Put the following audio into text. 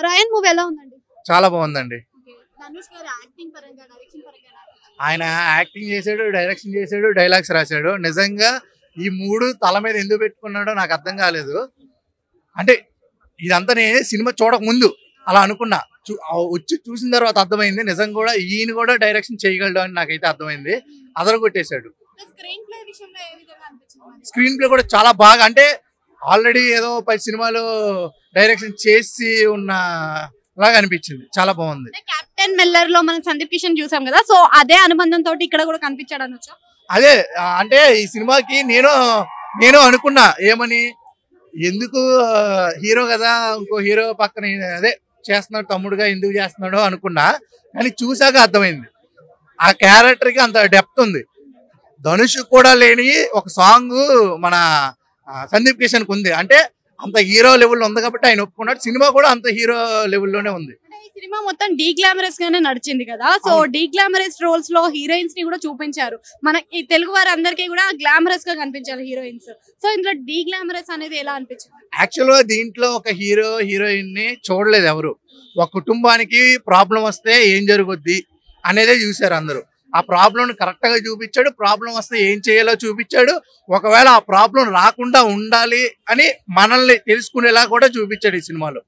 రాయన్ movie ఎలా ఉందండి? చాలా బాగుందండి. ధనుష్ గారి యాక్టింగ్ పరంగా, డైరెక్షన్ పరంగా ఆయన యాక్టింగ్ చేశాడు, డైరెక్షన్ చేశాడు, డైలాగ్స్ రాశాడు. నిజంగా ఈ మూడు తల మీద ఎందుకు పెట్టుకున్నాడో నాకు అర్థం కాలేదు. అంటే ఇదంతా నేను సినిమా చూడక ముందు అలా అనుకున్నా, వచ్చి చూసిన తర్వాత అర్థమైంది నిజం కూడా ఈయన కూడా డైరెక్షన్ చేయగలడు అని నాకైతే అర్థమైంది. అదరగొట్టేశాడు. స్క్రీన్ ప్లే కూడా చాలా బాగా, అంటే ఆల్రెడీ ఏదో 10 సినిమాలు డైరెక్షన్ చేసి ఉన్న లాగా అనిపించింది. చాలా బాగుంది. కెప్టెన్ మిల్లర్ లో మనం సందీప్ కిషన్ చూసాం కదా, సో అదే అనుబంధం తోటి ఇక్కడ కూడా కనిపించాడు అనొచ్చా? అదే అంటే ఈ సినిమాకి నేను అనుకున్నా ఏమని, ఎందుకు హీరో కదా ఇంకో హీరో పక్కన అదే చేస్తున్నాడు తమ్ముడుగా ఎందుకు చేస్తున్నాడో అనుకున్నా, కానీ చూసాక అర్థమైంది ఆ క్యారెక్టర్ కి అంత డెప్త్ ఉంది. ధనుష్ కూడా లేని ఒక సాంగ్ మన సందీప్ కిషన్ ఉంది, అంటే అంత హీరో లెవెల్లో ఉంది కాబట్టి ఆయన ఒప్పుకున్నాడు. సినిమా కూడా అంత హీరో లెవెల్లోనే ఉంది. సినిమా మొత్తం డీ గ్లామరస్ గానే నడిచింది కదా, సో డీ గ్లామరస్ రోల్స్ లో హీరోయిన్స్ ని కూడా చూపించారు. మన ఈ తెలుగు వారి అందరికీ కూడా గ్లామరస్ గా కనిపించాలి హీరోయిన్స్. సో ఇందులో డీ గ్లామరస్ అనేది ఎలా అనిపించింది? యాక్చువల్ గా దీంట్లో ఒక హీరో హీరోయిన్ ని చూడలేదు ఎవరు. ఒక కుటుంబానికి ప్రాబ్లం వస్తే ఏం జరుగుద్ది అనేదే చూశారు అందరూ. ఆ ప్రాబ్లం కరెక్ట్ గా చూపించాడు. ప్రాబ్లం వస్తే ఏం చేయాలో చూపించాడు. ఒకవేళ ఆ ప్రాబ్లం రాకుండా ఉండాలి అని మనల్ని తెలుసుకునేలా కూడా చూపించాడు ఈ సినిమాలో.